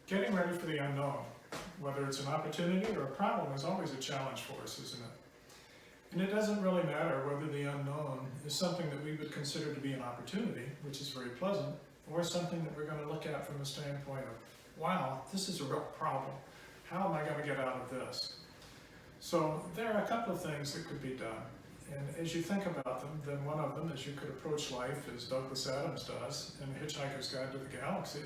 Getting ready for the unknown, whether it's an opportunity or a problem, is always a challenge for us, isn't it? And it doesn't really matter whether the unknown is something that we would consider to be an opportunity, which is very pleasant, or something that we're going to look at from the standpoint of, wow, this is a real problem. How am I going to get out of this? So there are a couple of things that could be done. And as you think about them, then one of them is you could approach life as Douglas Adams does in The Hitchhiker's Guide to the Galaxy.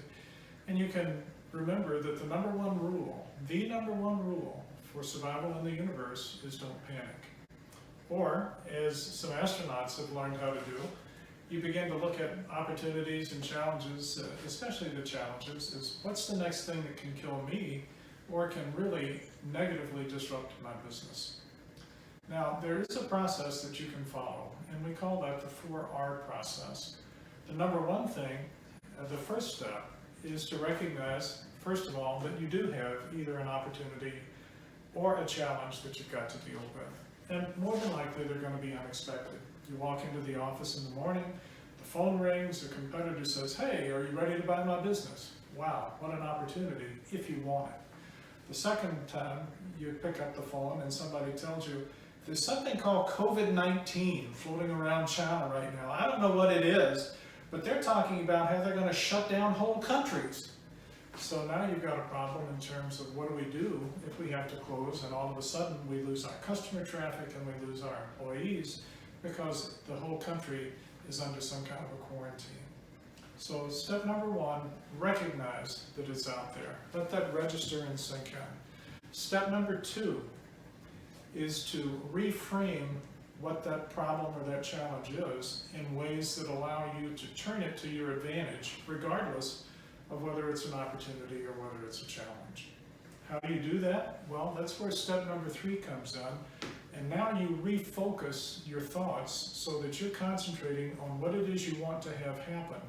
And you can remember that the number one rule for survival in the universe is don't panic. Or, as some astronauts have learned how to do, you begin to look at opportunities and challenges, especially the challenges, is what's the next thing that can kill me or can really negatively disrupt my business. Now, there is a process that you can follow, and we call that the 4R process. The number one thing, the first step, is to recognize, first of all, that you do have either an opportunity or a challenge that you've got to deal with. And more than likely, they're going to be unexpected. You walk into the office in the morning, the phone rings, a competitor says, hey, are you ready to buy my business? Wow, what an opportunity, if you want it. The second time you pick up the phone and somebody tells you, there's something called COVID-19 floating around China right now. I don't know what it is, but they're talking about how they're going to shut down whole countries. So now you've got a problem in terms of what do we do if we have to close and all of a sudden we lose our customer traffic and we lose our employees because the whole country is under some kind of a quarantine. So step number one, recognize that it's out there. Let that register and sink in. Step number two is to reframe what that problem or that challenge is in ways that allow you to turn it to your advantage, regardless of whether it's an opportunity or whether it's a challenge. How do you do that? Well, that's where step number 3 comes in. And now you refocus your thoughts so that you're concentrating on what it is you want to have happen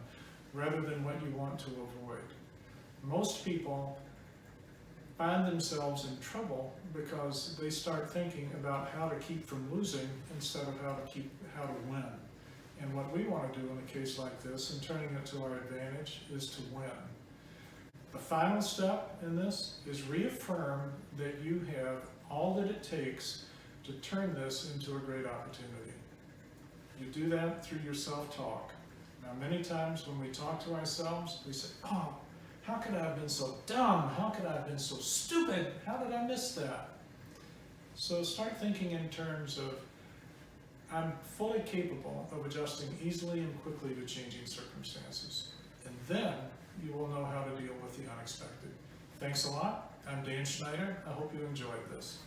rather than what you want to avoid. Most people find themselves in trouble because they start thinking about how to keep from losing instead of how to win. And what we want to do in a case like this, and turning it to our advantage, is to win. The final step in this is reaffirm that you have all that it takes to turn this into a great opportunity. You do that through your self-talk. Now, many times when we talk to ourselves, we say, oh, how could I have been so dumb? How could I have been so stupid? How did I miss that? So start thinking in terms of, I'm fully capable of adjusting easily and quickly to changing circumstances. And then you will know how to deal with the unexpected. Thanks a lot. I'm Dan Schneider. I hope you enjoyed this.